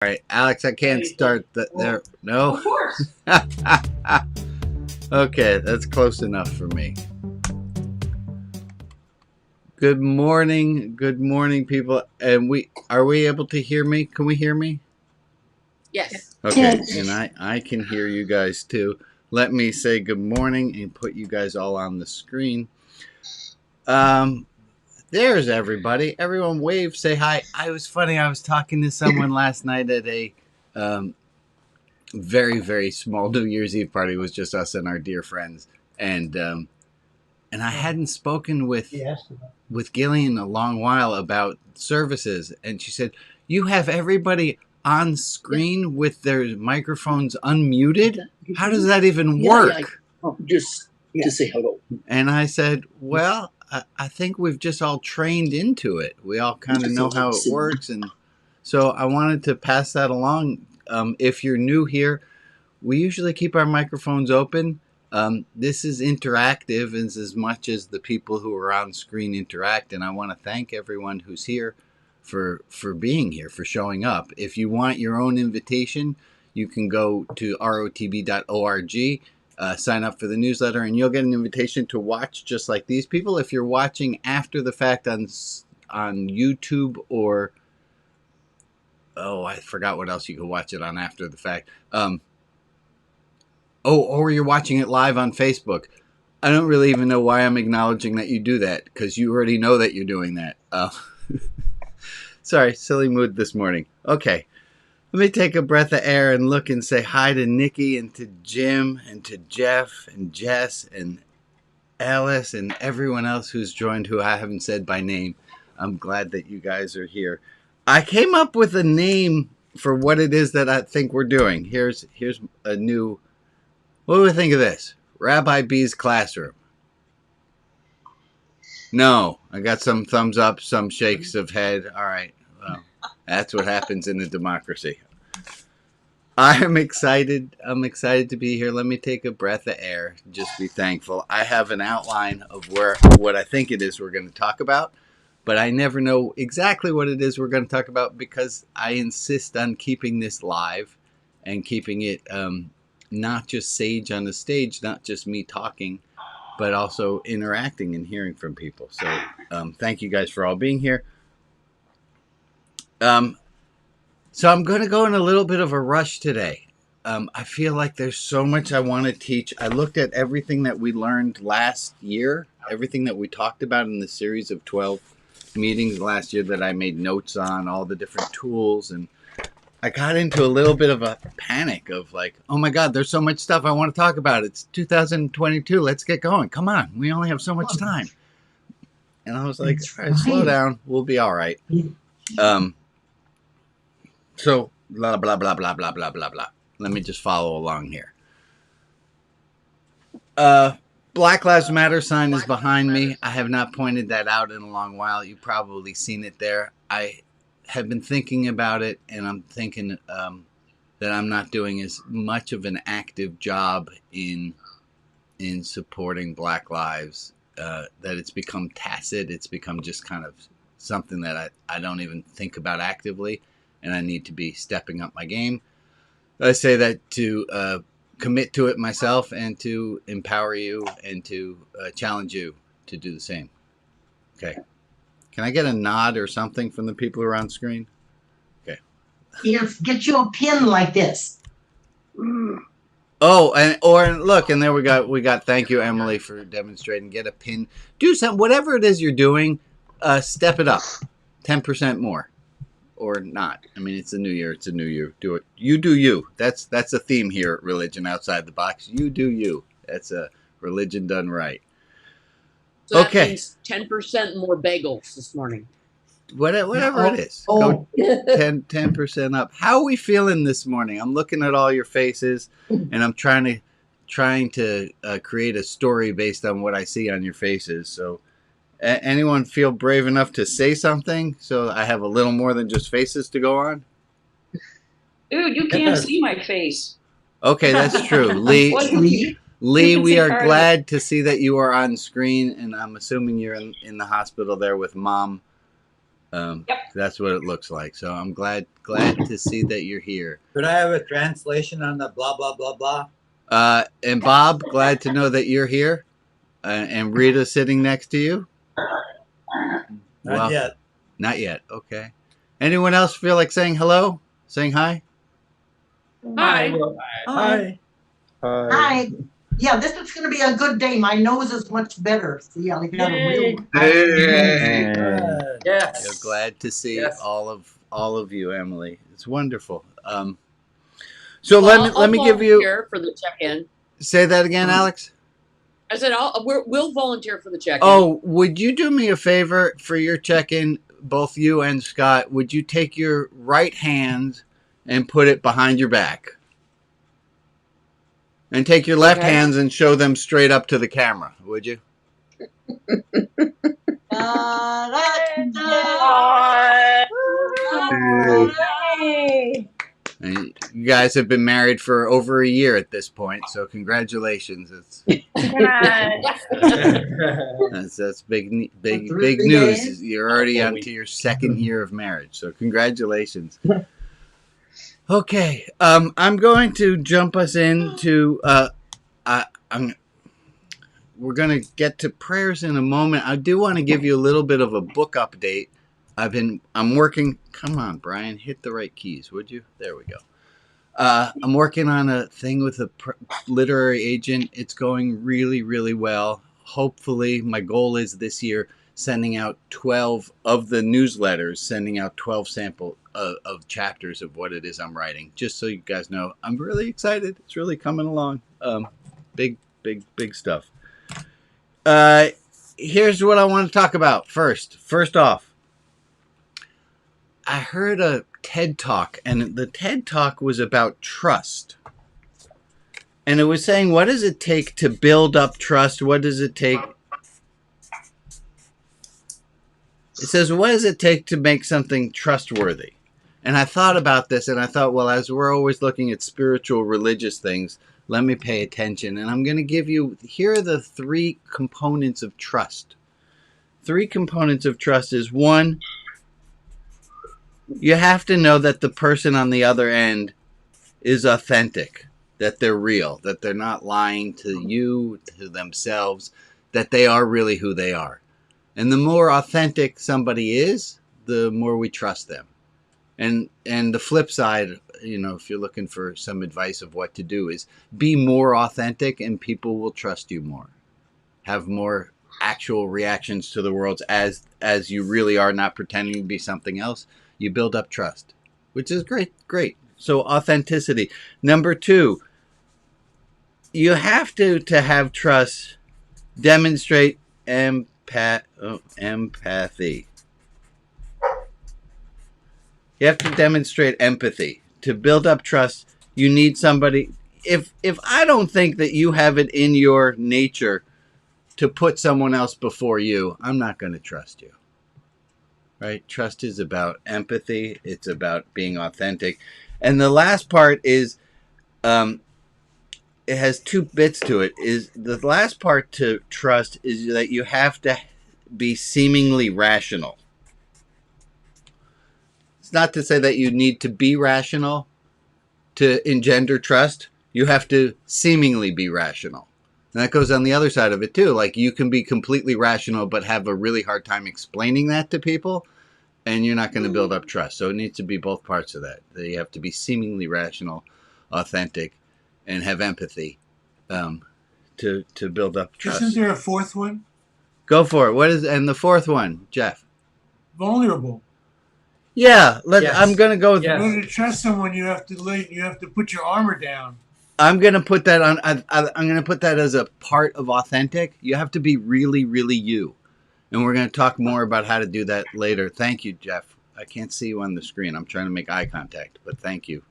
All right, Alex, I can't start there. No? Of course. Okay, that's close enough for me. Good morning, people. And are we able to hear me? Can we hear me? Yes. Okay, Yes. and I can hear you guys too. Let me say good morning and put you guys all on the screen. There's everybody. Everyone wave, say hi. I was talking to someone last night at a very, very small New Year's Eve party. It was just us and our dear friends. And I hadn't spoken with Gillian in a long while about services. And she said, you have everybody on screen with their microphones unmuted? How does that even work? Just to say hello. And I said, well, I think we've just all trained into it. We all kind of know how it works. And so I wanted to pass that along. If you're new here, we usually keep our microphones open. This is interactive as much as the people who are on screen interact. And I want to thank everyone who's here for being here, for showing up. If you want your own invitation, you can go to rotb.org. Sign up for the newsletter, and you'll get an invitation to watch just like these people. If you're watching after the fact on YouTube or I forgot what else you can watch it on after the fact. Or you're watching it live on Facebook. I don't really even know why I'm acknowledging that you do that, because you already know that you're doing that. Sorry, silly mood this morning. Okay. Let me take a breath of air and look and say hi to Nikki and to Jim and to Jeff and Jess and Alice and everyone else who's joined who I haven't said by name. I'm glad that you guys are here. I came up with a name for what it is that I think we're doing. Here's a new... What do we think of this? Rabbi B's Classroom. No, I got some thumbs up, some shakes of head. All right. Well, that's what happens in a democracy. I'm excited. I'm excited to be here. Let me take a breath of air. Just be thankful. I have an outline of what I think it is we're going to talk about, but I never know exactly what it is we're going to talk about because I insist on keeping this live and keeping it not just sage on the stage, not just me talking, but also interacting and hearing from people. So thank you guys for all being here. So I'm going to go in a little bit of a rush today. I feel like there's so much I want to teach. I looked at everything that we learned last year, everything that we talked about in the series of 12 meetings last year that I made notes on, all the different tools. And I got into a little bit of a panic of like, oh my God, there's so much stuff I want to talk about. It's 2022. Let's get going. Come on. We only have so much time. And I was like, all right, slow down. We'll be all right. So, blah, blah, blah, blah, blah, blah, blah, blah. Let me just follow along here. Black Lives Matter sign is behind me. I have not pointed that out in a long while. You've probably seen it there. I have been thinking about it, and I'm thinking that I'm not doing as much of an active job in supporting Black lives, that it's become tacit. It's become just kind of something that I don't even think about actively. And I need to be stepping up my game. I say that to commit to it myself and to empower you and to challenge you to do the same. Okay. Can I get a nod or something from the people who are on screen? Okay. Yes, get you a pin like this. Oh, and look, and there we got. Thank you, Emily, for demonstrating. Get a pin. Do something. Whatever it is you're doing, step it up. 10% more. Or not. I mean, it's a new year. It's a new year. Do it. You do you. That's a theme here at Religion Outside the Box. You do you. That's a religion done right. So that okay. means 10% more bagels this morning. Whatever it is. Go 10% up. How are we feeling this morning? I'm looking at all your faces, and I'm trying to create a story based on what I see on your faces. So. Anyone feel brave enough to say something so I have a little more than just faces to go on? Dude, you can't see my face. Okay, that's true. Lee, we are glad to see that you are on screen, and I'm assuming you're in the hospital there with Mom. Yep. That's what it looks like. So I'm glad to see that you're here. Could I have a translation on the blah, blah, blah, blah? And Bob, glad to know that you're here. And Rita sitting next to you. Not yet. Not yet. Okay. Anyone else feel like saying hello? Saying hi? Hi. Hi. Hi. Yeah, this is going to be a good day. My nose is much better. See, I got a real. Yes. You're glad to see Yes. all of you, Emily. It's wonderful. So let me give you volunteer for the check-in. say that again, Alex. I said we'll volunteer for the check-in. Oh, would you do me a favor for your check-in, both you and Scott? Would you take your right hand and put it behind your back? And take your left hands and show them straight up to the camera, would you? And you guys have been married for over a year at this point, so congratulations. That's big news. You're already onto your second year of marriage, so congratulations. Okay, I'm going to jump us into. We're going to get to prayers in a moment. I do want to give you a little bit of a book update. I'm working. Come on, Brian, hit the right keys, would you? There we go. I'm working on a thing with a literary agent. It's going really, really well. Hopefully, my goal is this year sending out 12 of the newsletters, sending out 12 sample of chapters of what it is I'm writing. Just so you guys know, I'm really excited. It's really coming along. Big stuff. Here's what I want to talk about first. First off, I heard a TED Talk, and the TED Talk was about trust. And it was saying, what does it take to build up trust? What does it take? It says, what does it take to make something trustworthy? And I thought about this, and I thought, well, as we're always looking at spiritual, religious things, let me pay attention. And I'm going to give you, here are the 3 components of trust. 3 components of trust is, 1, you have to know that the person on the other end is authentic, that they're real, that they're not lying to you, to themselves, that they are really who they are. And the more authentic somebody is, the more we trust them. And the flip side, if you're looking for some advice of what to do, is be more authentic and people will trust you more. Have more actual reactions to the world as you really are, not pretending to be something else. You build up trust, which is great. So authenticity. Number 2, you have to have trust, demonstrate empathy. You have to demonstrate empathy. To build up trust, you need somebody. If I don't think that you have it in your nature to put someone else before you, I'm not going to trust you. Right? Trust is about empathy. It's about being authentic. And the last part is, it has 2 bits to it. Is the last part to trust is that you have to be seemingly rational. It's not to say that you need to be rational to engender trust. You have to seemingly be rational. And that goes on the other side of it too. Like, you can be completely rational but have a really hard time explaining that to people, and you're not going to build up trust. So it needs to be both parts of that. You have to be seemingly rational, authentic, and have empathy to build up trust. Isn't there a 4th one? Go for it. And the 4th one, Jeff? Vulnerable. Yeah, Yes. I'm going to go with. In order to trust someone, you have to put your armor down. I'm going to put that on. I'm going to put that as a part of authentic. You have to be really, really you. And we're going to talk more about how to do that later. Thank you, Jeff. I can't see you on the screen. I'm trying to make eye contact, but thank you.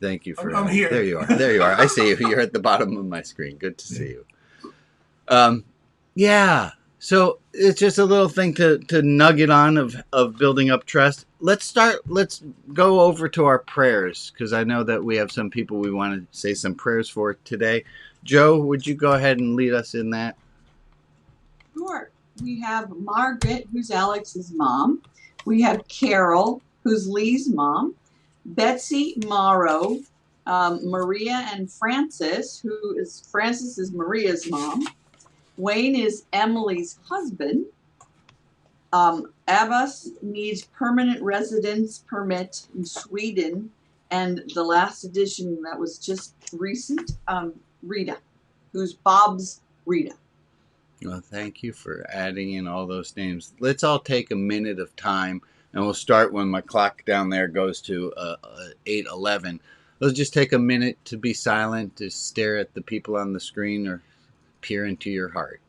Thank you for. I'm here. There you are. There you are. I see you. You're at the bottom of my screen. Good to see you. Yeah. So it's just a little thing to nugget on of building up trust. Let's go over to our prayers, because I know that we have some people we want to say some prayers for today. Joe, would you go ahead and lead us in that? Sure. we have Margaret, who's Alex's mom. We have Carol, who's Lee's mom. Betsy Morrow, Maria and Francis, Francis is Maria's mom. Wayne is Emily's husband. Abbas needs permanent residence permit in Sweden. And the last edition that was just recent, Rita, who's Bob's Rita. Well, thank you for adding in all those names. Let's all take a minute of time, and we'll start when my clock down there goes to 8:11. Let's just take a minute to be silent, to stare at the people on the screen, or peer into your heart.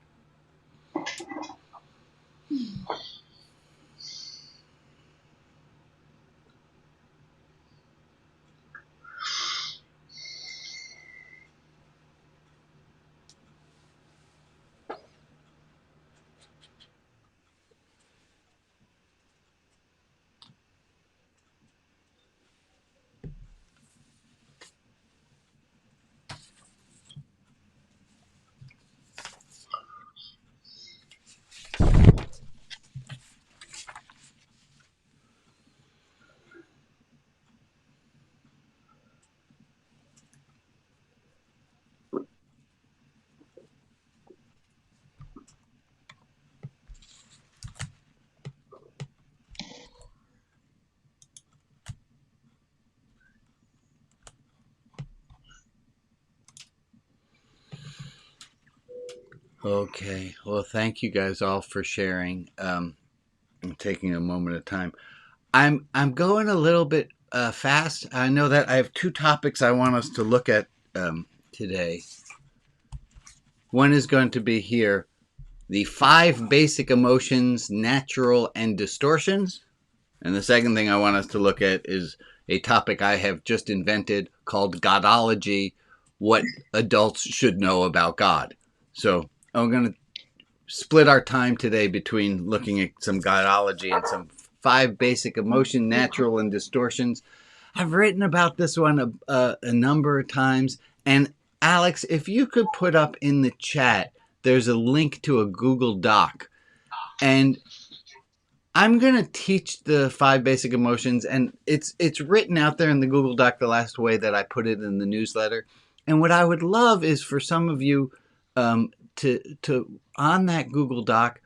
Okay, well, thank you guys all for sharing. I'm taking a moment of time. I'm going a little bit fast. I know that I have two topics I want us to look at today. One is going to be here, the 5 basic emotions, natural and distortions. And the second thing I want us to look at is a topic I have just invented called Godology, what adults should know about God. So I'm going to split our time today between looking at some Godology and some 5 basic emotion, natural and distortions. I've written about this one a number of times. And Alex, if you could put up in the chat, there's a link to a Google Doc. And I'm going to teach the 5 basic emotions. And it's written out there in the Google Doc the last way that I put it in the newsletter. And what I would love is for some of you to on that Google Doc,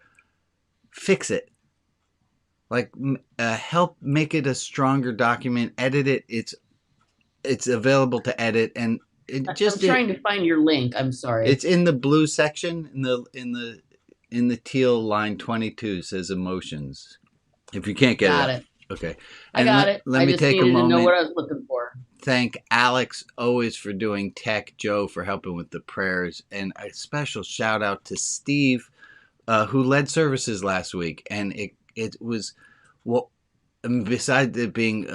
fix it. Like help make it a stronger document, edit it. It's available to edit, and I'm trying to find your link. I'm sorry. It's in the blue section in the teal line 22 says emotions. If you can't get Got it. Okay. I got it. Let I me just take a needed moment. to know what I was looking for. Thank Alex always for doing tech, Joe for helping with the prayers, and a special shout out to Steve, who led services last week. And it was, well, besides it being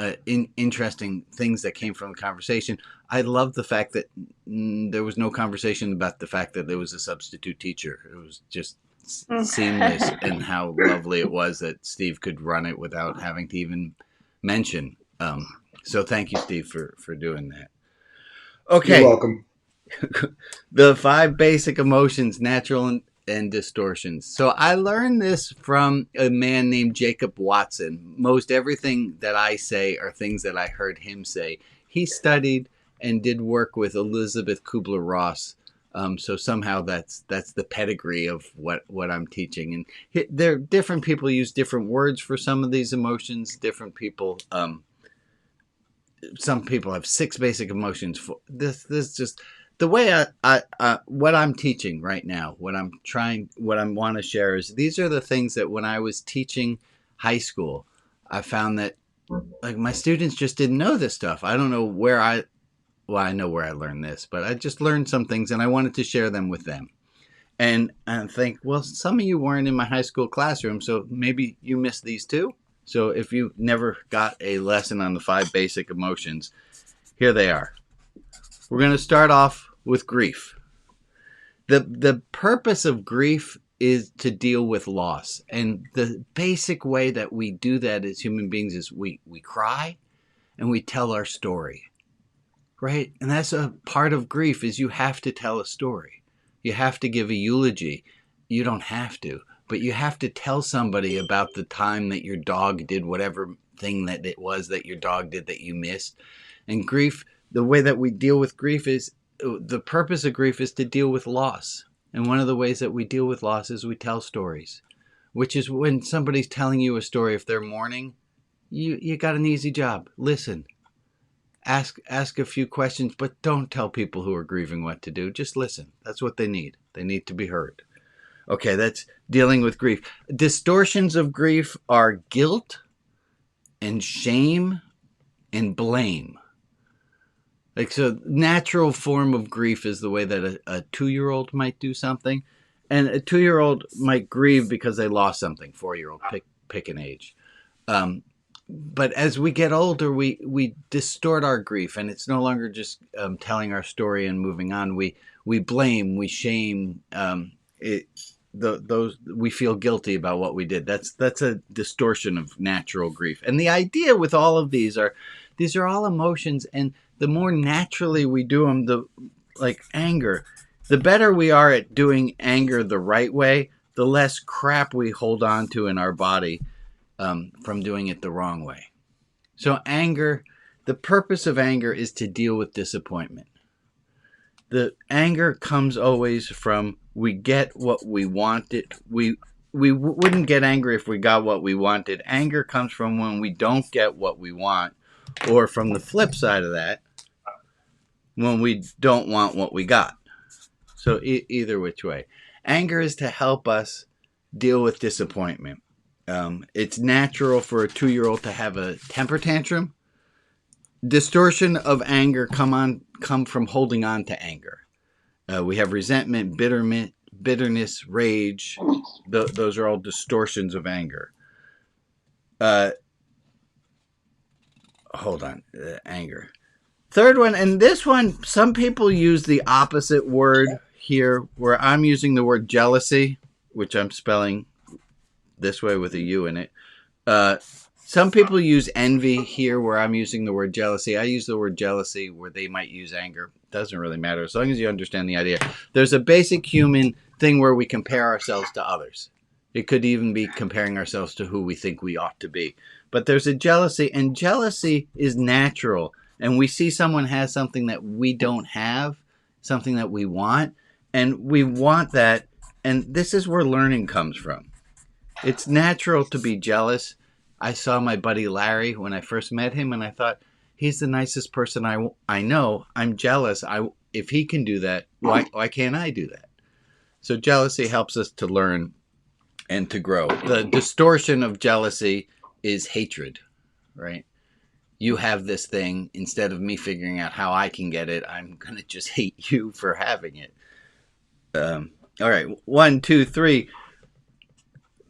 interesting things that came from the conversation, I love the fact that there was no conversation about the fact that there was a substitute teacher. It was just seamless, and how lovely it was that Steve could run it without having to even mention. So thank you, Steve, for doing that. Okay. You're welcome. The 5 basic emotions, natural and distortions. So I learned this from a man named Jacob Watson. Most everything that I say are things that I heard him say. He studied and did work with Elizabeth Kubler-Ross. So somehow that's the pedigree of what I'm teaching. And there different people use different words for some of these emotions. Different people, some people have 6 basic emotions. For this just the way I what I'm teaching right now. What I want to share is these are the things that when I was teaching high school, I found that like my students just didn't know this stuff. I don't know where I know where I learned this, but I just learned some things and I wanted to share them with them. And I think, well, some of you weren't in my high school classroom, so maybe you missed these too. So if you never got a lesson on the 5 basic emotions, here they are. We're going to start off with grief. The purpose of grief is to deal with loss. And the basic way that we do that as human beings is we cry and we tell our story. Right? And that's a part of grief is you have to tell a story. You have to give a eulogy. You don't have to, but you have to tell somebody about the time that your dog did whatever thing that it was that your dog did that you missed. And grief, the way that we deal with grief is, the purpose of grief is to deal with loss. And one of the ways that we deal with loss is we tell stories, which is when somebody's telling you a story, if they're mourning, you got an easy job. Listen, ask a few questions, but don't tell people who are grieving what to do. Just listen. That's what they need. They need to be heard. Okay, that's dealing with grief. Distortions of grief are guilt and shame and blame. Like, so natural form of grief is the way that a 2-year-old might do something. And a 2-year-old might grieve because they lost something. 4-year-old, pick an age. But as we get older, we distort our grief, and it's no longer just telling our story and moving on. We blame, we shame. We feel guilty about what we did. That's a distortion of natural grief. And the idea with all of these are all emotions, and the more naturally we do them, like anger, the better we are at doing anger the right way, the less crap we hold on to in our body from doing it the wrong way. So anger, the purpose of anger is to deal with disappointment. The anger comes always from we get what we wanted. We wouldn't get angry if we got what we wanted. Anger comes from when we don't get what we want, or from the flip side of that, when we don't want what we got. So either which way. Anger is to help us deal with disappointment. It's natural for a 2-year-old to have a temper tantrum. Distortion of anger come from holding on to anger. We have resentment, bitterness, rage. Those are all distortions of anger. Anger. Third one, and this one, some people use the opposite word here, where I'm using the word jealousy, which I'm spelling this way with a U in it. Some people use envy here, where I'm using the word jealousy. I use the word jealousy where they might use anger. Doesn't really matter, as long as you understand the idea. There's a basic human thing where we compare ourselves to others. It could even be comparing ourselves to who we think we ought to be. But there's a jealousy, and jealousy is natural. And we see someone has something that we don't have, something that we want, and we want that. And this is where learning comes from. It's natural to be jealous. I saw my buddy Larry when I first met him, and I thought, he's the nicest person I know. I'm jealous. If he can do that, why can't I do that? So jealousy helps us to learn and to grow. The distortion of jealousy is hatred, right? You have this thing, instead of me figuring out how I can get it, I'm going to just hate you for having it. All right, 1, 2, 3.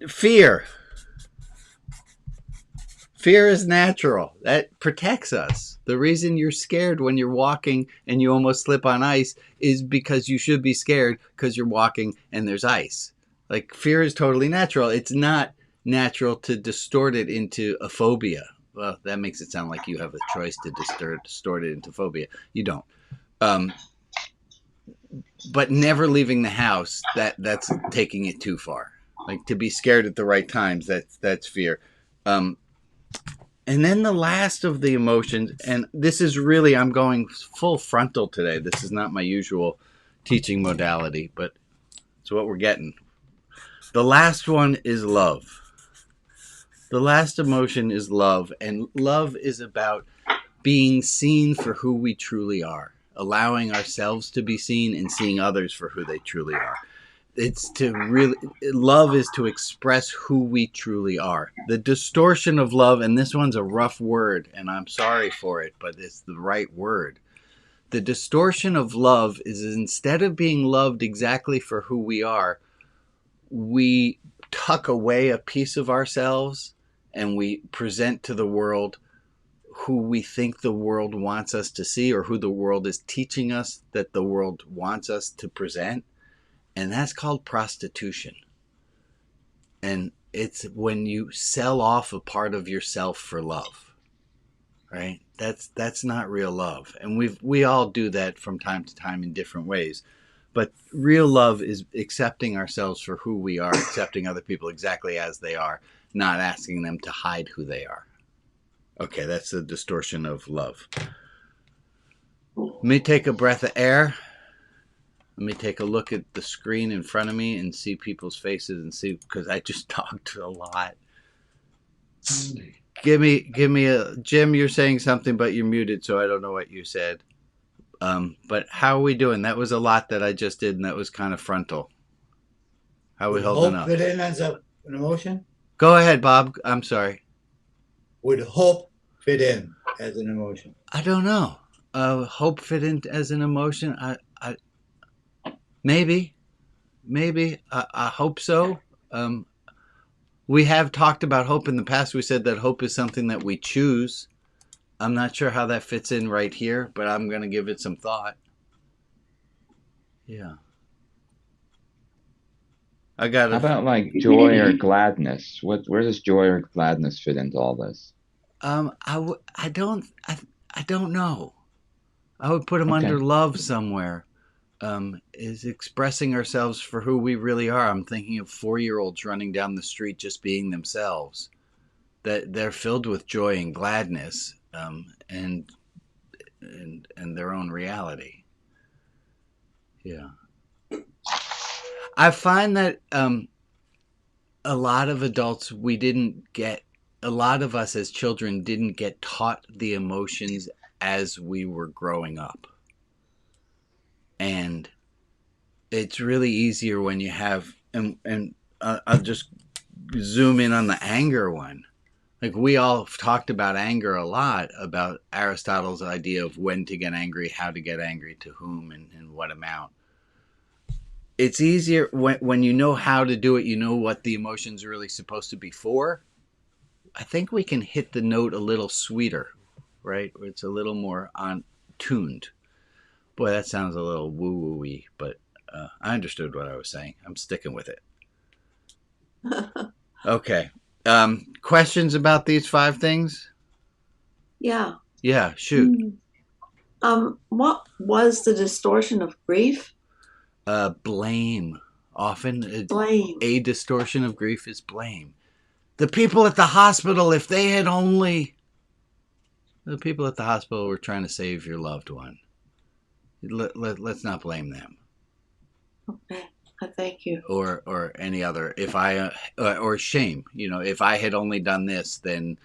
Fear. Fear is natural. That protects us. The reason you're scared when you're walking and you almost slip on ice is because you should be scared because you're walking and there's ice. Like, fear is totally natural. It's not natural to distort it into a phobia. Well, that makes it sound like you have a choice to distort it into phobia. You don't. But never leaving the house, that's taking it too far. Like, to be scared at the right times, that's fear. And then the last of the emotions, and this is really, I'm going full frontal today. This is not my usual teaching modality, but it's what we're getting. The last one is love. The last emotion is love, and love is about being seen for who we truly are, allowing ourselves to be seen and seeing others for who they truly are. Love is to express who we truly are. The distortion of love, and this one's a rough word, and I'm sorry for it, but it's the right word. The distortion of love is, instead of being loved exactly for who we are, we tuck away a piece of ourselves and we present to the world who we think the world wants us to see, or who the world is teaching us that the world wants us to present. And that's called prostitution. And it's when you sell off a part of yourself for love, right? That's not real love. And we all do that from time to time in different ways. But real love is accepting ourselves for who we are, accepting other people exactly as they are, not asking them to hide who they are. Okay, that's the distortion of love. Let me take a breath of air. Let me take a look at the screen in front of me and see people's faces and see, because I just talked a lot. Give me a, Jim, you're saying something, but you're muted, so I don't know what you said. But how are we doing? That was a lot that I just did, and that was kind of frontal. How are we holding up? Hope fit in as an emotion? Go ahead, Bob. I'm sorry. Would hope fit in as an emotion? I don't know. Hope fit in as an emotion? Maybe. I hope so. We have talked about hope in the past. We said that hope is something that we choose. I'm not sure how that fits in right here, but I'm going to give it some thought. Yeah. I got it. How about like joy or gladness? Where does joy or gladness fit into all this? I don't know. I would put them Okay. under love somewhere. Is expressing ourselves for who we really are. I'm thinking of 4-year-olds running down the street just being themselves. That they're filled with joy and gladness, and their own reality. Yeah. I find that a lot of adults, a lot of us as children didn't get taught the emotions as we were growing up. And it's really easier when you have, and I'll just zoom in on the anger one. Like, we all talked about anger a lot, about Aristotle's idea of when to get angry, how to get angry, to whom, and what amount. It's easier when you know how to do it, you know what the emotion's really supposed to be for. I think we can hit the note a little sweeter, right? It's a little more tuned. Boy, that sounds a little woo-woo-y, but I understood what I was saying. I'm sticking with it. Okay. Questions about these 5 things? Yeah. Yeah, shoot. What was the distortion of grief? Blame. Often Blame. a distortion of grief is blame. The people at the hospital, if they had only... The people at the hospital were trying to save your loved one. Let's not blame them. Okay. Thank you. Or any other. If I or shame. If I had only done this, then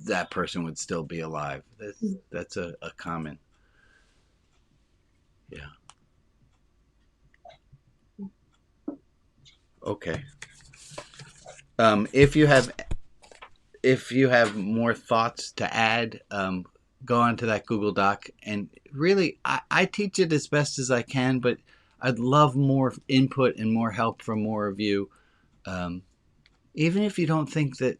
that person would still be alive. That's a common. Yeah. Okay. If you have more thoughts to add, go onto that Google Doc. And really, I teach it as best as I can, but I'd love more input and more help from more of you. Even if you don't think that,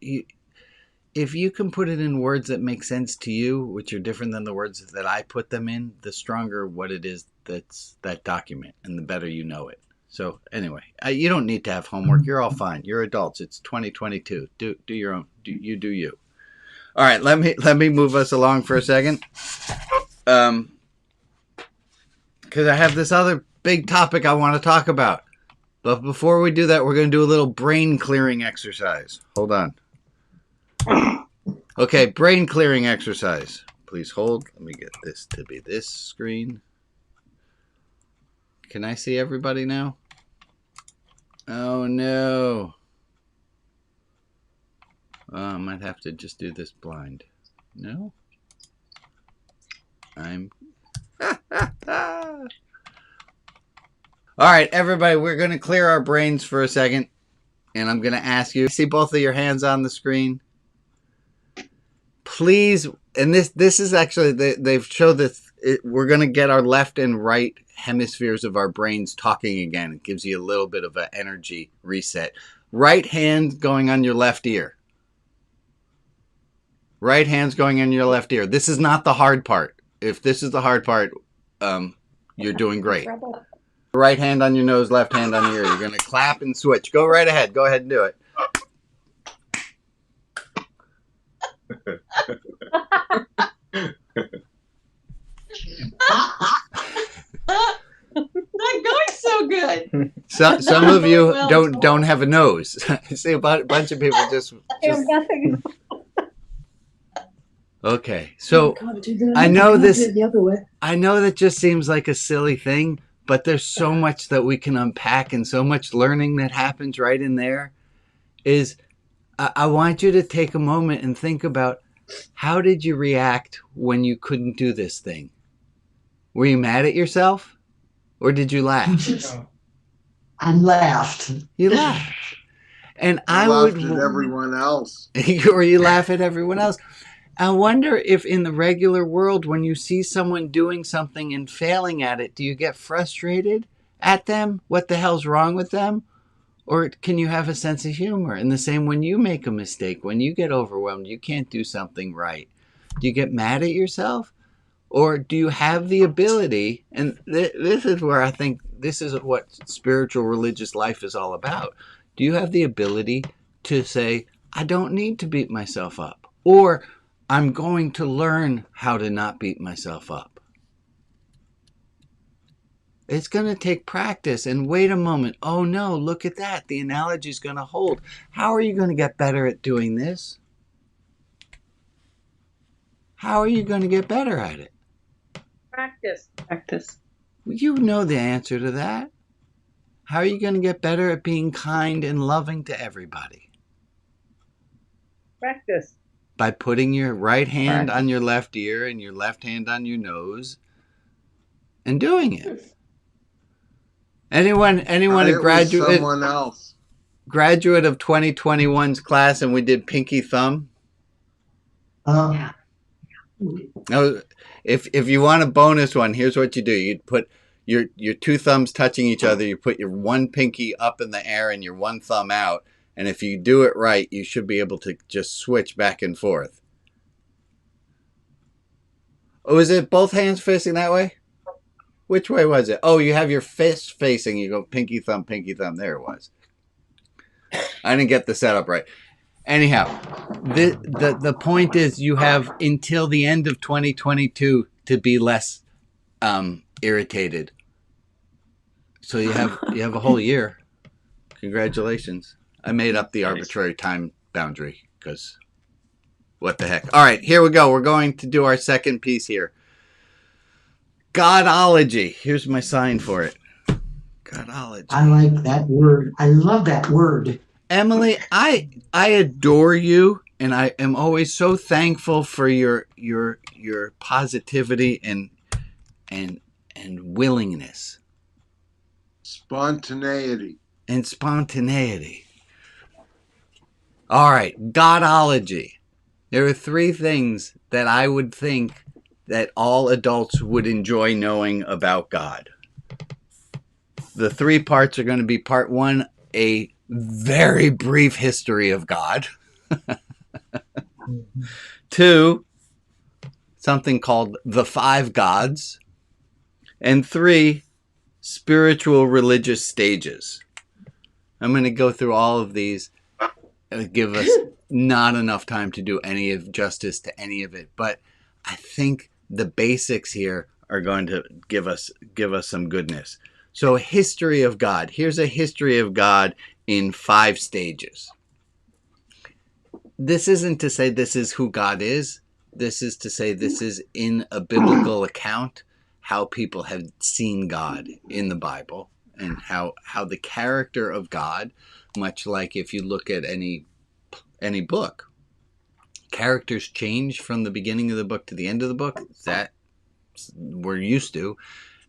if you can put it in words that make sense to you, which are different than the words that I put them in, the stronger what it is that's that document, and the better you know it. So anyway, you don't need to have homework. You're all fine. You're adults. It's 2022. Do your own. You do you. All right. Let me move us along for a second. Because I have this other big topic I want to talk about. But before we do that, we're going to do a little brain clearing exercise. Hold on. Okay, brain clearing exercise. Please hold. Let me get this to be this screen. Can I see everybody now? Oh no. I might have to just do this blind. No? I'm... All right, everybody, we're going to clear our brains for a second. And I'm going to ask you, see both of your hands on the screen? Please, and this is actually, they've showed this, we're going to get our left and right hemispheres of our brains talking again. It gives you a little bit of an energy reset. Right hand going on your left ear. Right hand's going on your left ear. This is not the hard part. If this is the hard part, you're doing great. Right hand on your nose, left hand on your ear. You're going to clap and switch. Go right ahead. Go ahead and do it. some of you Well, don't have a nose. I see a bunch of people just nothing. okay. So I know this. I know that just seems like a silly thing, but there's so much that we can unpack and so much learning that happens right in there. I want you to take a moment and think about, how did you react when you couldn't do this thing? Were you mad at yourself, or did you laugh? I laughed. You laughed. And I laughed at everyone else. Or you laugh at everyone else. I wonder if in the regular world, when you see someone doing something and failing at it, do you get frustrated at them? What the hell's wrong with them? Or can you have a sense of humor? And the same when you make a mistake, when you get overwhelmed, you can't do something right. Do you get mad at yourself? Or do you have the ability, and this is where I think this is what spiritual religious life is all about. Do you have the ability to say, I don't need to beat myself up, or I'm going to learn how to not beat myself up? It's going to take practice. And wait a moment. Oh no, look at that. The analogy is going to hold. How are you going to get better at doing this? How are you going to get better at it? Practice. You know the answer to that. How are you going to get better at being kind and loving to everybody? Practice. By putting your right hand on your left ear and your left hand on your nose and doing it. Anyone a graduate? Someone else. Graduate of 2021's class, and we did pinky thumb. Yeah. Oh, if you want a bonus one, here's what you do. You'd put your two thumbs touching each other. You put your one pinky up in the air and your one thumb out. And if you do it right, you should be able to just switch back and forth. Oh, is it both hands facing that way? Which way was it? Oh, you have your fist facing. You go pinky thumb, pinky thumb. There it was. I didn't get the setup right. Anyhow, the point is you have until the end of 2022 to be less irritated. So you have a whole year. Congratulations. I made up the arbitrary time boundary because what the heck. All right, here we go. We're going to do our second piece here. Godology. Here's my sign for it. Godology. I like that word. I love that word. Emily, I adore you, and I am always so thankful for your positivity and willingness. Spontaneity. And spontaneity. All right, Godology. There are three things that I would think that all adults would enjoy knowing about God. The three parts are going to be part one, a very brief history of God. 2, something called the 5 gods. And 3, spiritual religious stages. I'm going to go through all of these. Give us not enough time to do any of justice to any of it, but I think the basics here are going to give us some goodness. So, history of God. Here's a history of God in 5 stages. This isn't to say this is who God is. This is to say this is in a biblical account how people have seen God in the Bible, and how the character of God, much like if you look at any book, characters change from the beginning of the book to the end of the book. That we're used to.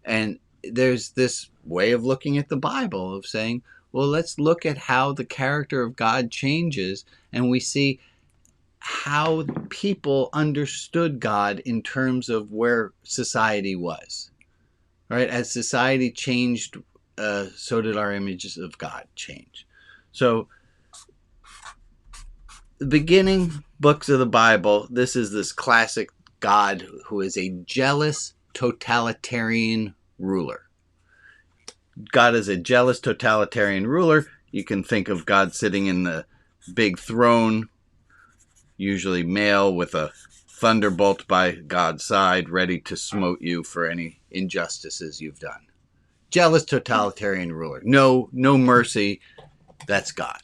And there's this way of looking at the Bible of saying, well, let's look at how the character of God changes, and we see how people understood God in terms of where society was. Right? As society changed, so did our images of God change. So, the beginning books of the Bible, this is this classic God who is a jealous, totalitarian ruler. God is a jealous, totalitarian ruler. You can think of God sitting in the big throne, usually male, with a thunderbolt by God's side, ready to smote you for any injustices you've done. jealous totalitarian ruler. No mercy. That's God.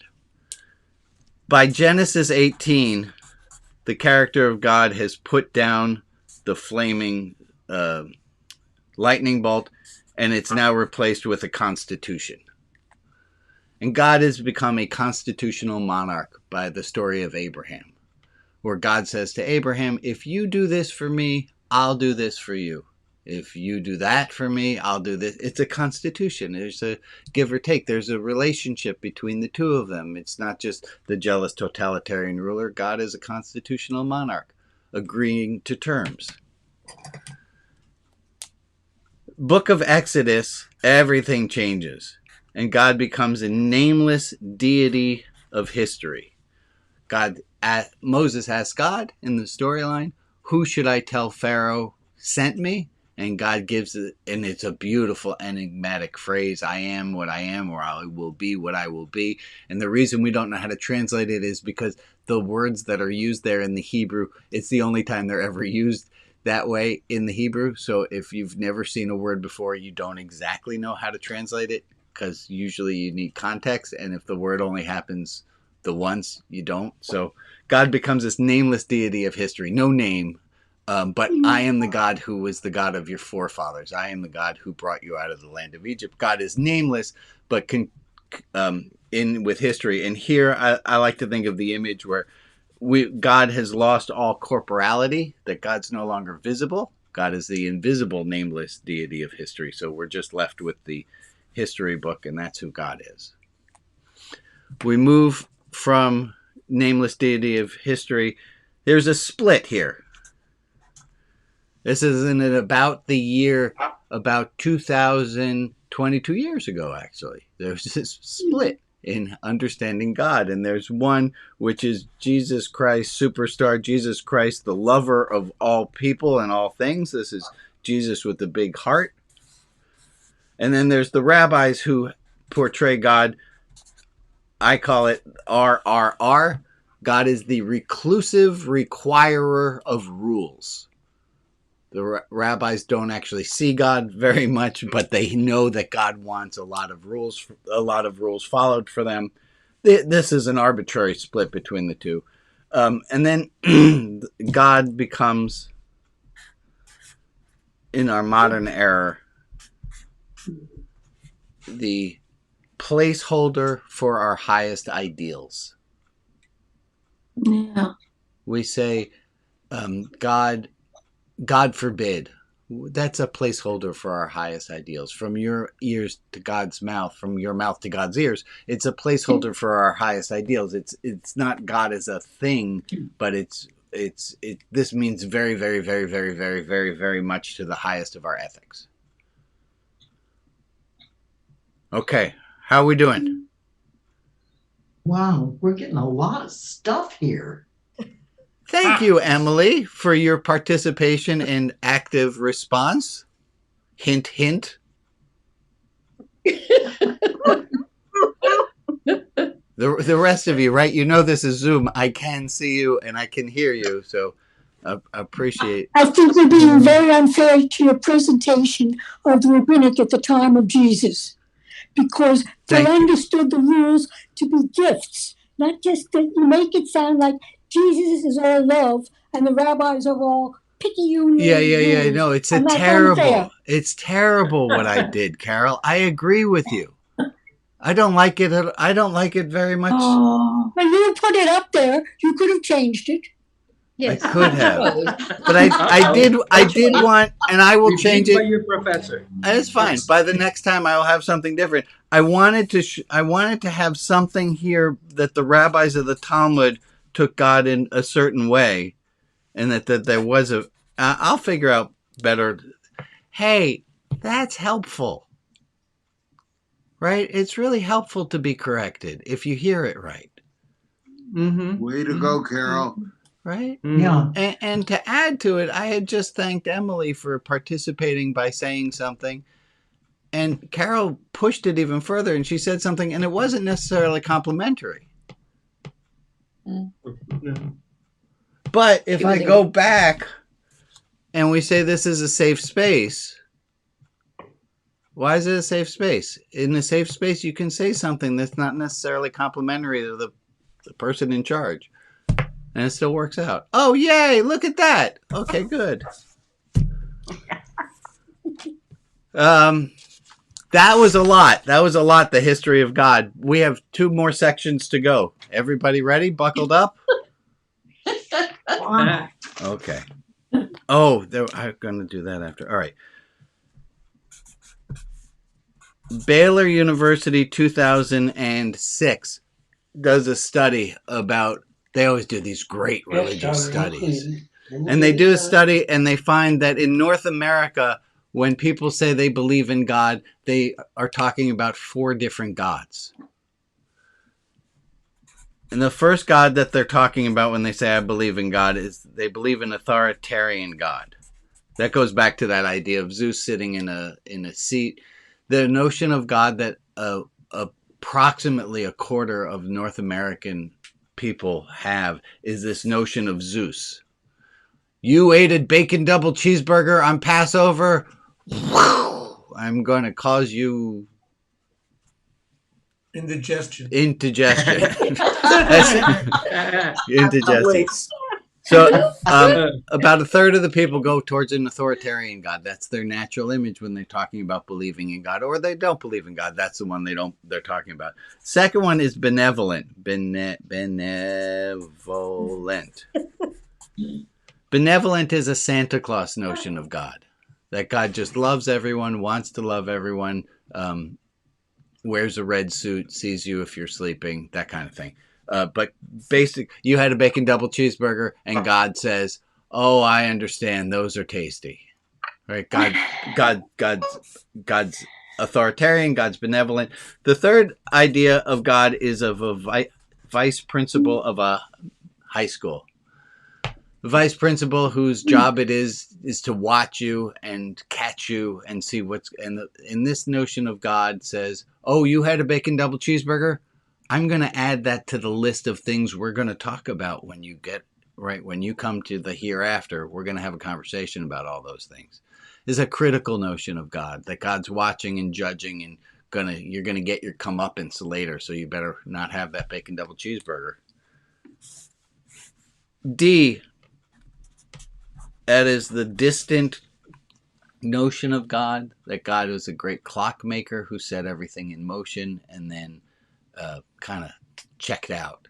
By Genesis 18, the character of God has put down the flaming lightning bolt, and it's now replaced with a constitution. And God has become a constitutional monarch by the story of Abraham, where God says to Abraham, if you do this for me, I'll do this for you. If you do that for me, I'll do this. It's a constitution. There's a give or take. There's a relationship between the two of them. It's not just the jealous totalitarian ruler. God is a constitutional monarch, agreeing to terms. Book of Exodus, everything changes, and God becomes a nameless deity of history. Moses asks God in the storyline, who should I tell Pharaoh sent me? And God gives it, and it's a beautiful enigmatic phrase, I am what I am, or I will be what I will be. And the reason we don't know how to translate it is because the words that are used there in the Hebrew, it's the only time they're ever used that way in the Hebrew. So if you've never seen a word before, you don't exactly know how to translate it, because usually you need context, and if the word only happens the once, you don't. So God becomes this nameless deity of history, no name. But I am the God who was the God of your forefathers. I am the God who brought you out of the land of Egypt. God is nameless, but in with history. And here I like to think of the image where God has lost all corporality, that God's no longer visible. God is the invisible, nameless deity of history. So we're just left with the history book, and that's who God is. We move from nameless deity of history. There's a split here. This is in about the year, about 2022 years ago, actually. There's this split in understanding God. And there's one which is Jesus Christ, superstar Jesus Christ, the lover of all people and all things. This is Jesus with the big heart. And then there's the rabbis who portray God. I call it RRR. God is the reclusive requirer of rules. The rabbis don't actually see God very much, but they know that God wants a lot of rules followed for them. This is an arbitrary split between the two. And then God becomes, in our modern era, the placeholder for our highest ideals. Yeah. We say, God forbid. That's a placeholder for our highest ideals. From your ears to God's mouth, from your mouth to God's ears, it's a placeholder for our highest ideals. It's not God as a thing, but this means very, very, very, very, very, very, very much to the highest of our ethics. Okay, how are we doing? Wow, we're getting a lot of stuff here. Thank you, Emily, for your participation and active response. Hint, hint. The rest of you, right? You know this is Zoom. I can see you and I can hear you, so I appreciate. I think we're being very unfair to your presentation of the rabbinic at the time of Jesus, because they understood the rules to be gifts, not just that you make it sound like Jesus is all love and the rabbis are all picky union. Yeah. No, it's terrible. It's terrible what I did, Carol. I agree with you. I don't like it. I don't like it very much. Oh, when you put it up there, you could have changed it. Yes. I could have, but I did want, and I will change it. By your professor. It's fine. By the next time, I will have something different. I wanted to have something here that the rabbis of the Talmud took God in a certain way, and that there was a. I'll figure out better. Hey, that's helpful, right? It's really helpful to be corrected if you hear it right. Mm-hmm. Way to go, Carol. Right? Yeah. And to add to it, I had just thanked Emily for participating by saying something. And Carol pushed it even further, and she said something, and it wasn't necessarily complimentary. But if I go back and we say this is a safe space, Why is it a safe space? In a safe space, you can say something that's not necessarily complimentary to the person in charge. And it still works out. Oh, yay, look at that. Okay, good. That was a lot. The history of God. We have 2 more sections to go. Everybody ready? Buckled up? Okay. Oh, I'm going to do that after. All right. Baylor University 2006 does a study about, they always do these great religious studies. And they do a study and they find that in North America, when people say they believe in God, they are talking about 4 different gods. And the first God that they're talking about when they say I believe in God is they believe in authoritarian God. That goes back to that idea of Zeus sitting in a seat. The notion of God that approximately a quarter of North American people have is this notion of Zeus. You ate a bacon double cheeseburger on Passover. I'm going to cause you indigestion. Indigestion. So about a third of the people go towards an authoritarian God. That's their natural image when they're talking about believing in God, or they don't believe in God. That's the one they're talking about. Second one is benevolent. Benevolent. Benevolent is a Santa Claus notion of God. That God just loves everyone, wants to love everyone, wears a red suit, sees you if you're sleeping, that kind of thing. But you had a bacon double cheeseburger, and God says, "Oh, I understand. Those are tasty." Right? God's authoritarian. God's benevolent. The third idea of God is of a vice principal of a high school. The vice principal whose job it is to watch you and catch you and see and this notion of God says, "Oh, you had a bacon double cheeseburger? I'm going to add that to the list of things we're going to talk about when you come to the hereafter. We're going to have a conversation about all those things." Is a critical notion of God, that God's watching and judging and you're going to get your comeuppance later, so you better not have that bacon double cheeseburger. D, that is the distant notion of God, that God was a great clockmaker who set everything in motion and then kind of checked out.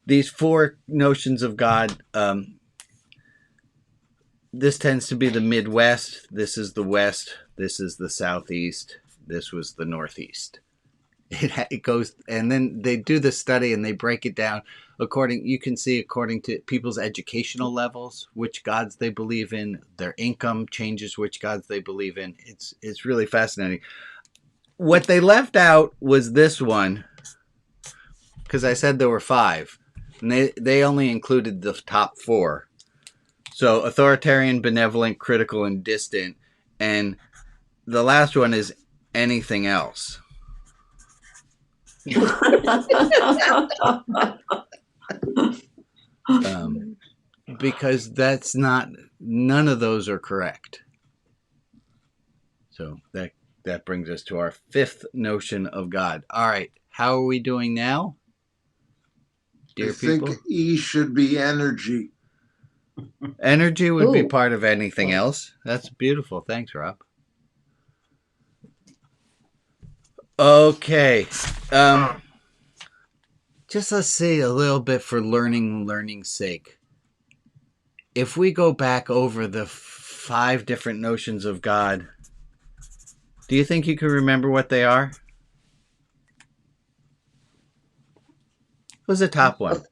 These 4 notions of God, this tends to be the Midwest, this is the West, this is the Southeast, this was the Northeast. It goes, and then they do the study and they break it down according to people's educational levels, which gods they believe in. Their income changes which gods they believe in. It's really fascinating. What they left out was this one, because I said there were 5, and they only included the top 4. So authoritarian, benevolent, critical, and distant, and the last one is anything else. Because none of those are correct. So that brings us to our 5th notion of God. All right, how are we doing now, dear people? I think E should be energy. Energy would be part of anything else. That's beautiful. Thanks, Rob. Okay. Just let's see a little bit for learning's sake. If we go back over the 5 different notions of God, do you think you can remember what they are? What's the top one?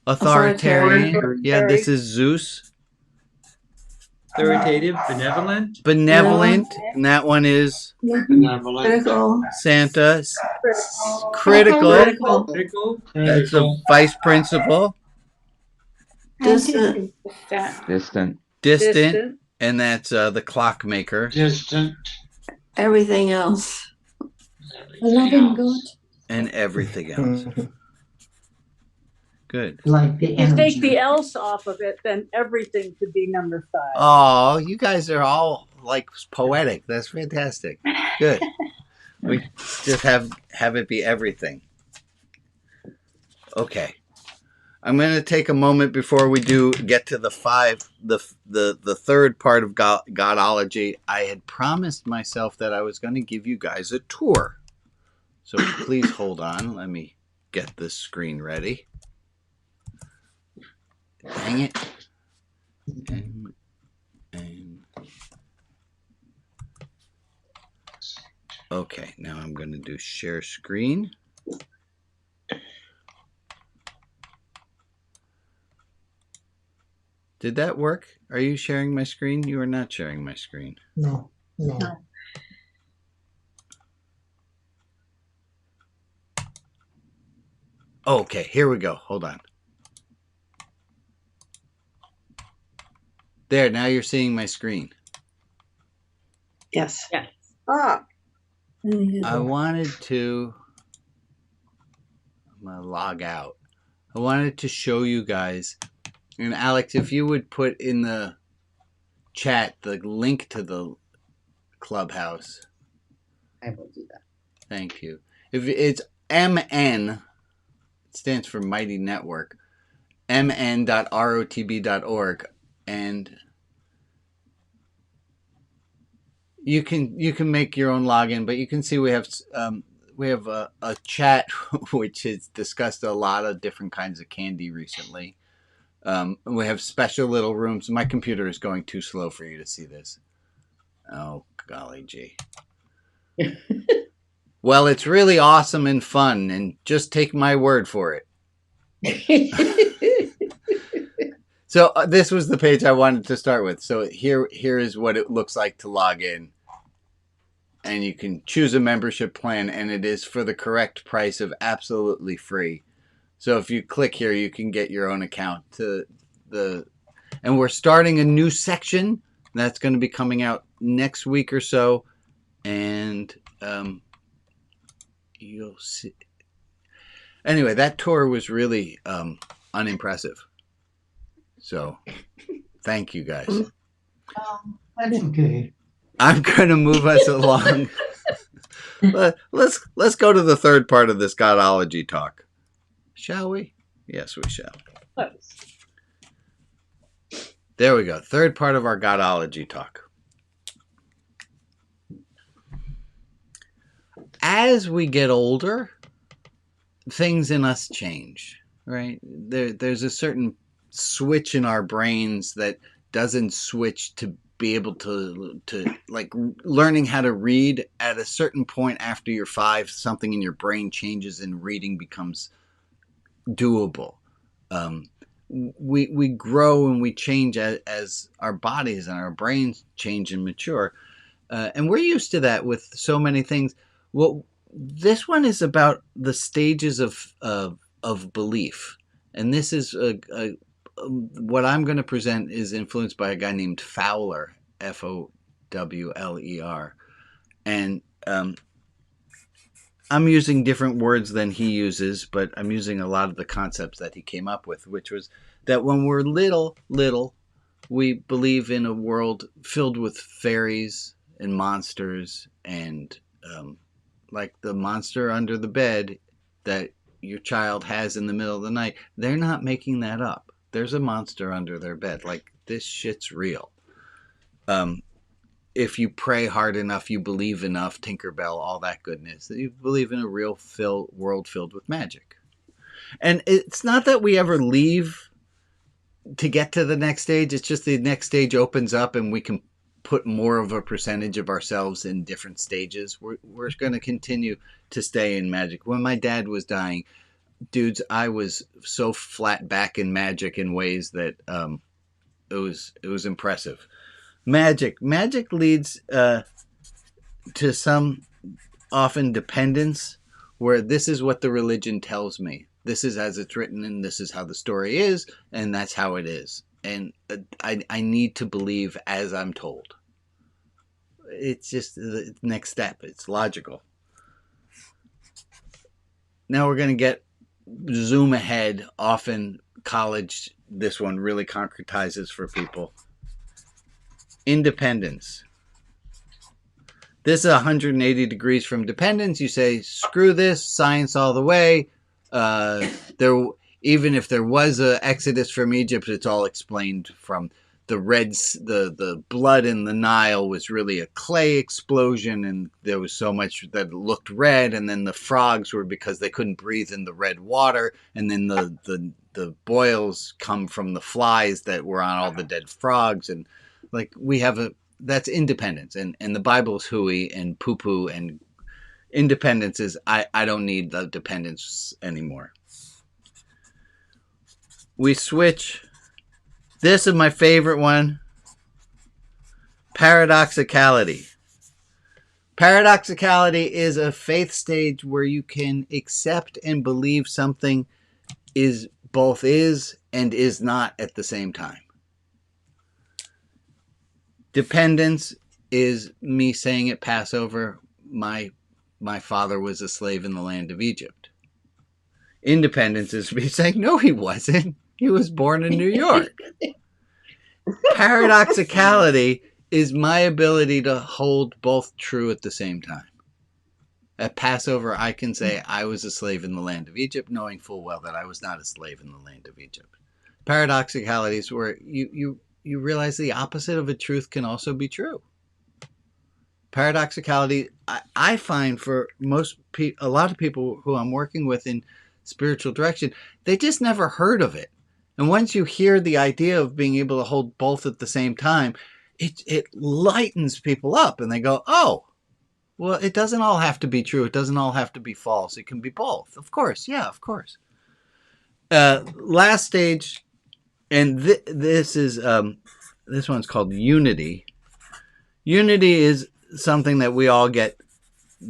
Authoritarian. Yeah, this is Zeus. Authoritative, benevolent. Benevolent, and that one is Critical. Santa. Critical. That's the vice principal. Distant. Distant. And that's the clockmaker. Distant. Everything else. Loving God. And everything else. Good. Like the If you take the else off of it, then everything could be number 5. Oh, you guys are all like poetic. That's fantastic. Good. We just have it be everything. Okay. I'm going to take a moment before we get to the third part of Godology. I had promised myself that I was going to give you guys a tour. So please hold on. Let me get this screen ready. Dang it. Okay, now I'm going to do share screen. Did that work? Are you sharing my screen? You are not sharing my screen. No. Okay, here we go. Hold on. There, now you're seeing my screen. Yes. Yeah. Ah. I wanted to... I'm going to log out. I wanted to show you guys... And Alex, if you would put in the chat the link to the Clubhouse. I will do that. Thank you. If it's MN, it stands for Mighty Network, mn.rotb.org, and you can make your own login, but you can see we have a chat which has discussed a lot of different kinds of candy recently. We have special little rooms. My computer is going too slow for you to see this. Oh, golly gee. Well, it's really awesome and fun, and just take my word for it. So this was the page I wanted to start with. So here is what it looks like to log in. And you can choose a membership plan, and it is for the correct price of absolutely free. So if you click here, you can get your own account and we're starting a new section that's going to be coming out next week or so, and you'll see. Anyway, that tour was really unimpressive. So, thank you guys. That's okay. I'm going to move us along. Let's go to the third part of this Godology talk. Shall we? Yes, we shall. There we go. Third part of our Godology talk. As we get older, things in us change, right? There's a certain switch in our brains that doesn't switch to be able to like learning how to read. At a certain point after you're 5, something in your brain changes and reading becomes doable. We grow and we change as our bodies and our brains change and mature, and we're used to that with so many things. Well, this one is about the stages of belief, and this is what I'm going to present is influenced by a guy named Fowler, Fowler, and I'm using different words than he uses, but I'm using a lot of the concepts that he came up with, which was that when we're little, we believe in a world filled with fairies and monsters, and like the monster under the bed that your child has in the middle of the night, they're not making that up. There's a monster under their bed. Like, this shit's real. If you pray hard enough, you believe enough, Tinkerbell, all that goodness, you believe in a real world filled with magic. And it's not that we ever leave to get to the next stage. It's just the next stage opens up and we can put more of a percentage of ourselves in different stages. We're going to continue to stay in magic. When my dad was dying, dudes, I was so flat back in magic in ways that it was impressive. Magic leads to some often dependence, where this is what the religion tells me. This is as it's written, and this is how the story is, and that's how it is. And I need to believe as I'm told. It's just the next step. It's logical. Now we're going to zoom ahead. Often college, this one really concretizes for people. Independence. This is 180 degrees from dependence. You say, screw this, science all the way. Even if there was a exodus from Egypt, it's all explained from the blood in the Nile was really a clay explosion, and there was so much that looked red, and then the frogs were because they couldn't breathe in the red water, and then the boils come from the flies that were on all the dead frogs, and like that's independence, and the Bible's hooey and poo poo, and independence is I don't need the dependence anymore. We switch. This is my favorite one. Paradoxicality. Paradoxicality is a faith stage where you can accept and believe something both is and is not at the same time. Dependence is me saying at Passover, my father was a slave in the land of Egypt. Independence is me saying, no, he wasn't. He was born in New York. Paradoxicality is my ability to hold both true at the same time. At Passover, I can say I was a slave in the land of Egypt, knowing full well that I was not a slave in the land of Egypt. Paradoxicality is where you realize the opposite of a truth can also be true. Paradoxicality, I find for a lot of people who I'm working with in spiritual direction, they just never heard of it. And once you hear the idea of being able to hold both at the same time, it lightens people up, and they go, oh, well, it doesn't all have to be true. It doesn't all have to be false. It can be both. Of course. Yeah, of course. Last stage, and this one's called unity. Unity is something that we all get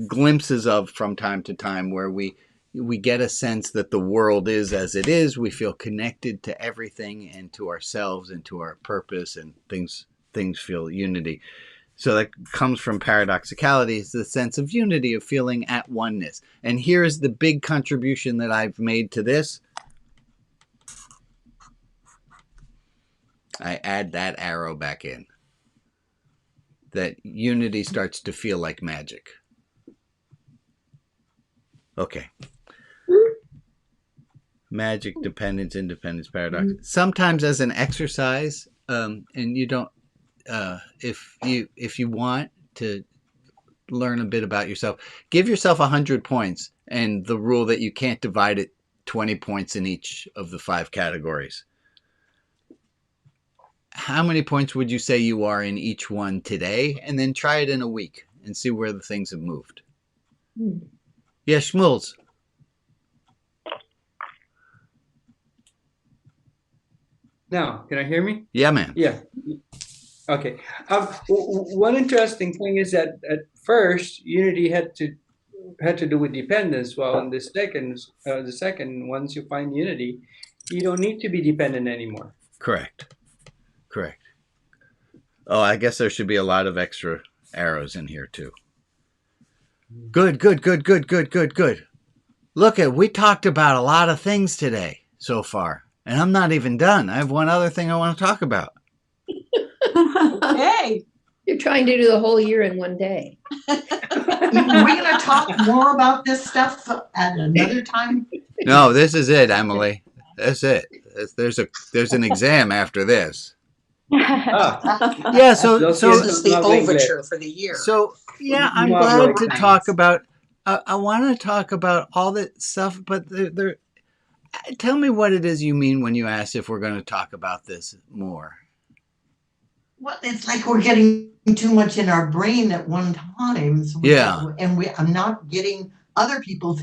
glimpses of from time to time, where we get a sense that the world is as it is. We feel connected to everything and to ourselves and to our purpose, and things feel unity. So that comes from paradoxicality. It's the sense of unity, of feeling at oneness. And here's the big contribution that I've made to this. I add that arrow back in. That unity starts to feel like magic. Okay. Magic, dependence, independence, paradox. Sometimes as an exercise, and you don't, if you want to learn a bit about yourself, give yourself 100 points, and the rule that you can't divide it 20 points in each of the 5 categories. How many points would you say you are in each one today? And then try it in a week and see where the things have moved. Yeah, Schmulz. Now, can I hear me? Yeah, man. Yeah. Okay. One interesting thing is that at first unity had to do with dependence. Well, in the second, once you find unity, you don't need to be dependent anymore. Correct. Oh, I guess there should be a lot of extra arrows in here too. Good. Look, we talked about a lot of things today so far, and I'm not even done. I have one other thing I want to talk about. Okay. You're trying to do the whole year in one day. We're going to talk more about this stuff at another time. No, this is it, Emily. That's it. There's an exam after this. Yeah, so This is the overture for the year. So yeah, I'm glad to talk about. I want to talk about all that stuff, but tell me what it is you mean when you ask if we're going to talk about this more. Well, it's like we're getting too much in our brain at one time. So I'm not getting other people's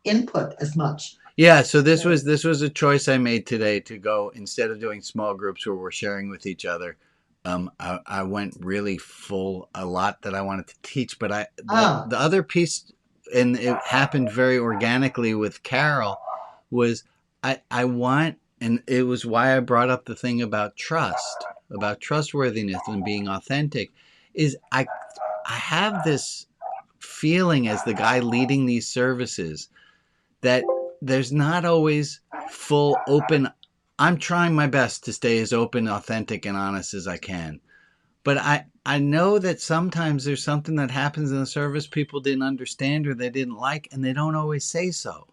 input as much. Yeah, so this was a choice I made today to go, instead of doing small groups where we're sharing with each other. I went really full, a lot that I wanted to teach, but the other piece, and it happened very organically with Carol, was I want, and it was why I brought up the thing about trust, about trustworthiness and being authentic, is I have this feeling as the guy leading these services that there's not always full open. I'm trying my best to stay as open, authentic, and honest as I can. But I know that sometimes there's something that happens in the service people didn't understand or they didn't like, and they don't always say so.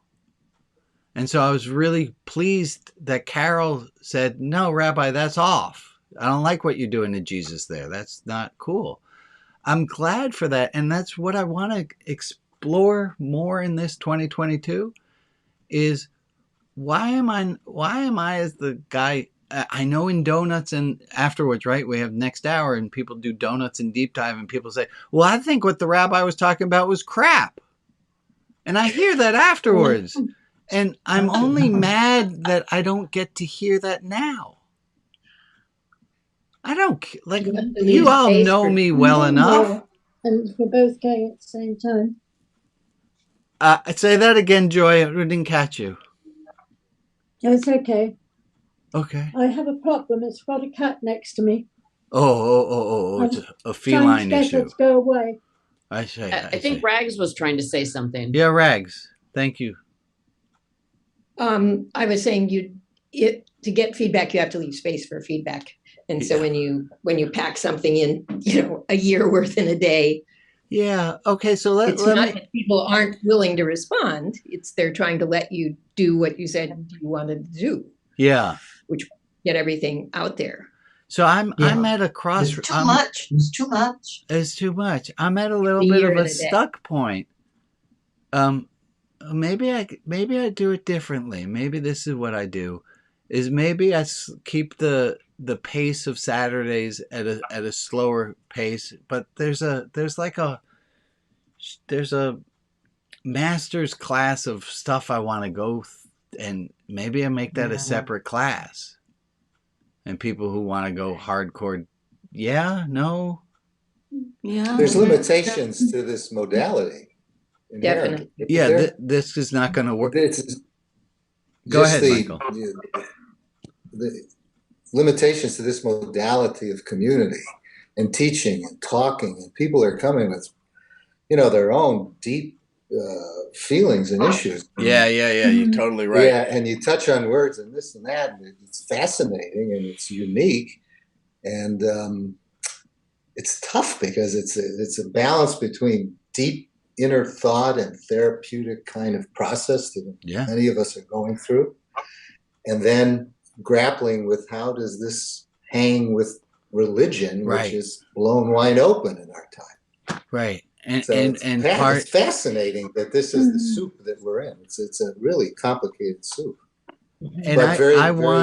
And so I was really pleased that Carol said, no, Rabbi, that's off. I don't like what you're doing to Jesus there. That's not cool. I'm glad for that. And that's what I want to explore more in this 2022 is why am I as the guy, I know in donuts and afterwards, right? We have next hour and people do donuts and deep dive and people say, well, I think what the rabbi was talking about was crap. And I hear that afterwards. And I'm only mad that I don't get to hear that now. I don't, like, you all know me well enough. And we're both going at the same time. Say that again, Joy. I didn't catch you. It's okay. Okay. I have a problem. It's got a cat next to me. Oh, it's a feline issue. Let's go away. I say. I think Rags was trying to say something. Yeah, Rags. Thank you. I was saying to get feedback, you have to leave space for feedback. And so when you pack something in, a year worth in a day. Yeah. Okay. So it's not that people aren't willing to respond. It's they're trying to let you do what you said you wanted to do. Yeah. Which get everything out there. So I'm at a crossroads. It's too much. It's too much. I'm at a little bit of a stuck point. Maybe I do it differently. Maybe this is what I do. Is maybe I keep the pace of Saturdays at a slower pace, but there's a master's class of stuff I want to go, and maybe I make that a separate class. And people who want to go hardcore, no. Yeah. There's limitations to this modality. Definitely. Yeah, this is not going to work. Go ahead, Michael. The limitations to this modality of community and teaching and talking, and people are coming with, their own deep feelings and issues. Yeah. You're totally right. Yeah, and you touch on words and this and that, and it's fascinating and it's unique, and it's tough because it's a balance between deep inner thought and therapeutic kind of process that many of us are going through, and then grappling with how does this hang with religion, which is blown wide open in our time. Right. It's fascinating that this is the soup that we're in. It's a really complicated soup, but very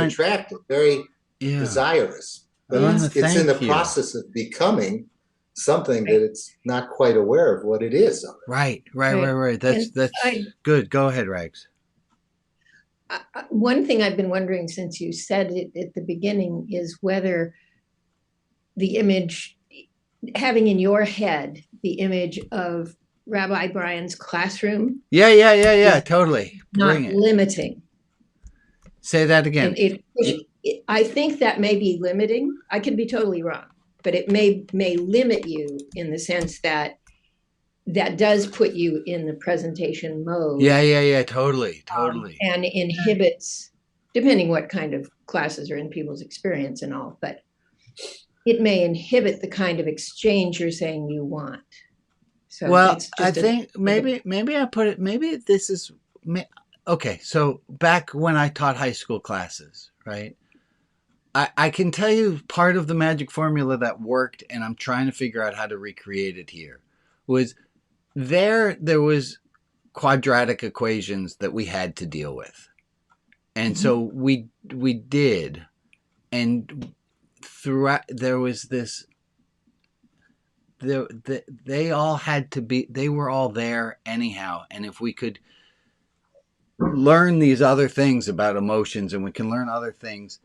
attractive, very desirous. But it's in the process of becoming something that it's not quite aware of what it is. Right. That's good. Go ahead, Rags. One thing I've been wondering since you said it at the beginning is whether the image, having in your head the image of Rabbi Brian's classroom. Yeah, totally. Not limiting. Say that again. I think that may be limiting. I could be totally wrong, but it may limit you in the sense that does put you in the presentation mode. Yeah, totally. And inhibits, depending what kind of classes are in people's experience and all, but it may inhibit the kind of exchange you're saying you want. So well, I think maybe I put it, maybe this is, okay, so back when I taught high school classes, right? I can tell you part of the magic formula that worked, and I'm trying to figure out how to recreate it here, was there was quadratic equations that we had to deal with. And so we did. And throughout, there was this, they all had to be, they were all there anyhow. And if we could learn these other things about emotions and we can learn other things,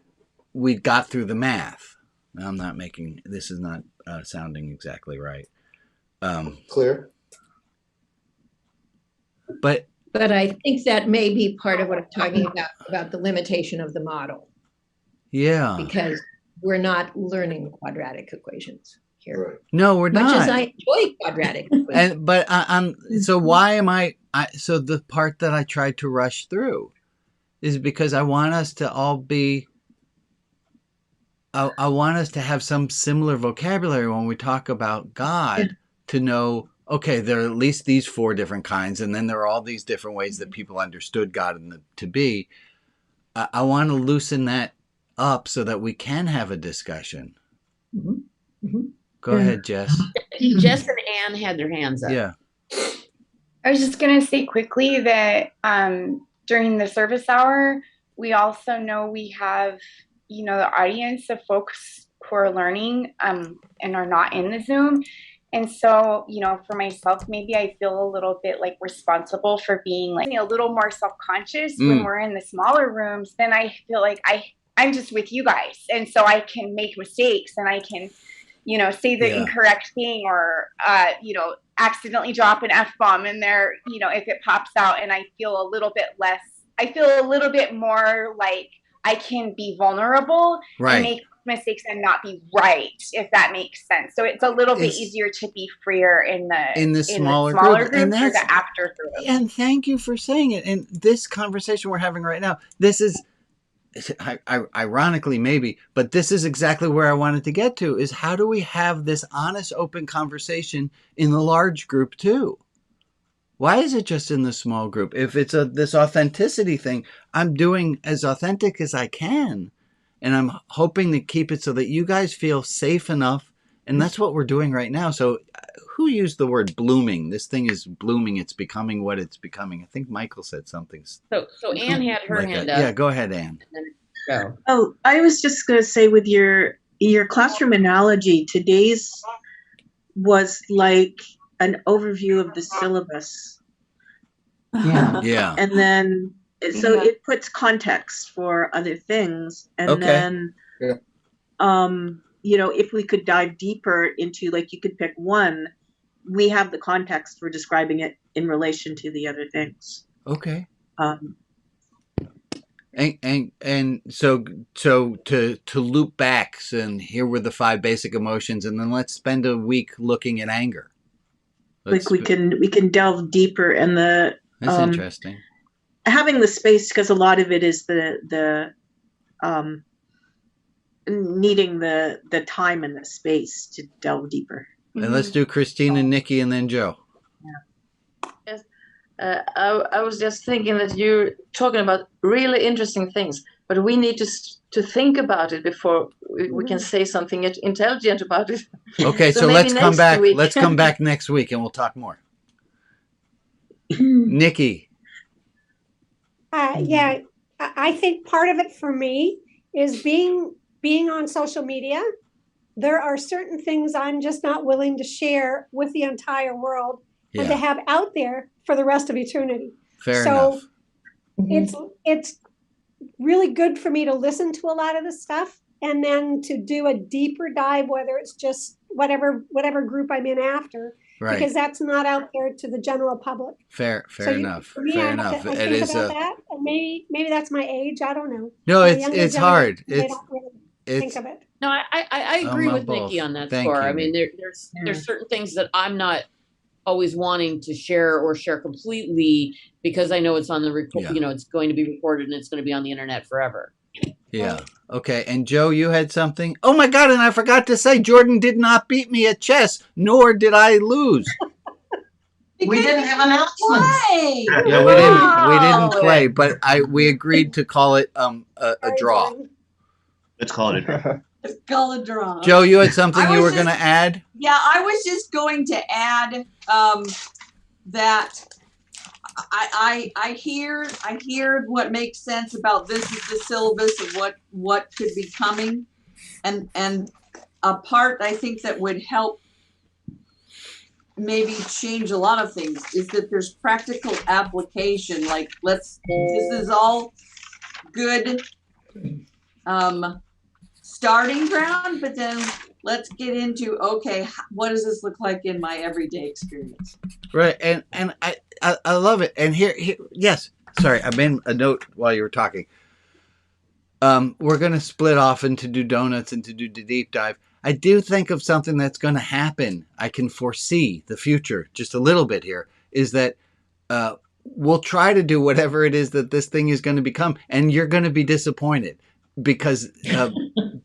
we got through the math. I'm not making, this is not sounding exactly right. Clear. But I think that may be part of what I'm talking about the limitation of the model. Yeah. Because we're not learning quadratic equations here. Right. No, we're not. Much as I enjoy quadratic equations. But so why am so the part that I tried to rush through is because I want us to all be I want us to have some similar vocabulary when we talk about God, to know, okay, there are at least these 4 different kinds, and then there are all these different ways that people understood God to be. I want to loosen that up so that we can have a discussion. Go ahead, Jess. Jess and Anne had their hands up. Yeah. I was just going to say quickly that during the service hour, we also know we have, the audience of folks who are learning and are not in the Zoom. And so, for myself, maybe I feel a little bit like responsible for being like a little more self-conscious when we're in the smaller rooms. Then I feel like I'm just with you guys. And so I can make mistakes and I can, say the incorrect thing or, accidentally drop an F-bomb in there, if it pops out, and I feel a little bit more like I can be vulnerable and make mistakes and not be right, if that makes sense. So it's a little bit easier to be freer in the smaller group and or the after group. And thank you for saying it. And this conversation we're having right now, this is, ironically maybe, but this is exactly where I wanted to get to, is how do we have this honest, open conversation in the large group too? Why is it just in the small group? If it's this authenticity thing, I'm doing as authentic as I can. And I'm hoping to keep it so that you guys feel safe enough. And that's what we're doing right now. So who used the word blooming? This thing is blooming. It's becoming what it's becoming. I think Michael said something. So Anne had her hand up. Yeah, go ahead, Anne. Go. Oh, I was just going to say, with your classroom analogy, today's was like an overview of the syllabus. Yeah. And then, so it puts context for other things. And then, if we could dive deeper into, like, you could pick one, we have the context for describing it in relation to the other things. Okay. And so to loop back, and here were the 5 basic emotions, and then let's spend a week looking at anger. We can delve deeper in the. That's interesting. Having the space, because a lot of it is the needing the time and the space to delve deeper. And let's do Christine and Nikki, and then Joe. Yes. I was just thinking that you're talking about really interesting things, but we need to think about it before we can say something intelligent about it. Okay, so let's come back. Let's come back next week, and we'll talk more. Nikki. Yeah, I think part of it for me is being on social media. There are certain things I'm just not willing to share with the entire world and to have out there for the rest of eternity. Fair enough. It's really good for me to listen to a lot of this stuff and then to do a deeper dive, whether it's just whatever group I'm in after. Right. Because that's not out there to the general public. Fair enough. Fair enough. It is that. And maybe that's my age. I don't know. No, it's hard. They don't really think of it. No, I agree with Nikki on that score. I mean, there's certain things that I'm not always wanting to share or share completely because I know it's on the it's going to be recorded and it's going to be on the internet forever. Yeah. Okay. And Joe, you had something? Oh my God. And I forgot to say, Jordan did not beat me at chess, nor did I lose. We didn't have announcements. Yeah, we didn't play, but we agreed to call it a draw. Let's call it a draw. Let's call it a draw. Joe, you had something you were going to add? Yeah, I was just going to add that I hear what makes sense about this is the syllabus of what could be coming, and a part I think that would help maybe change a lot of things is that there's practical application. Like this is all good starting ground, but then let's get into, okay, what does this look like in my everyday experience? Right. And I love it. And here, yes, sorry, I made a note while you were talking. We're going to split off and to do donuts and to do the deep dive. I do think of something that's going to happen. I can foresee the future just a little bit here, is that we'll try to do whatever it is that this thing is going to become, and you're going to be disappointed because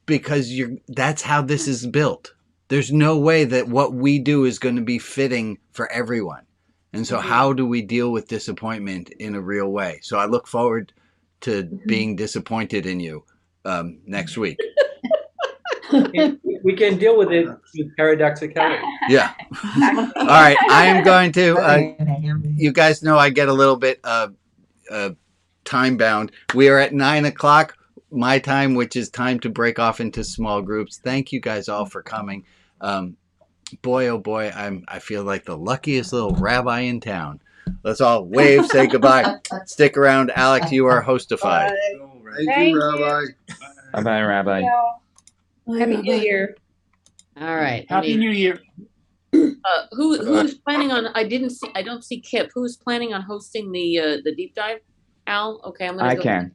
because that's how this is built. There's no way that what we do is going to be fitting for everyone. And so how do we deal with disappointment in a real way? So I look forward to being disappointed in you next week. We can deal with it with paradoxicality. Yeah. All right. I am going to, you guys know I get a little bit time bound. We are at 9:00 my time, which is time to break off into small groups. Thank you guys all for coming. Boy, oh boy, I feel like the luckiest little rabbi in town. Let's all wave, say goodbye. Stick around, Alex. You are hostified. Thank you, Rabbi. Bye-bye, Rabbi. Happy New Year. All right. Happy New Year. Who's planning on? I don't see Kip. Who's planning on hosting the deep dive? Al. Okay, I'm gonna. I can.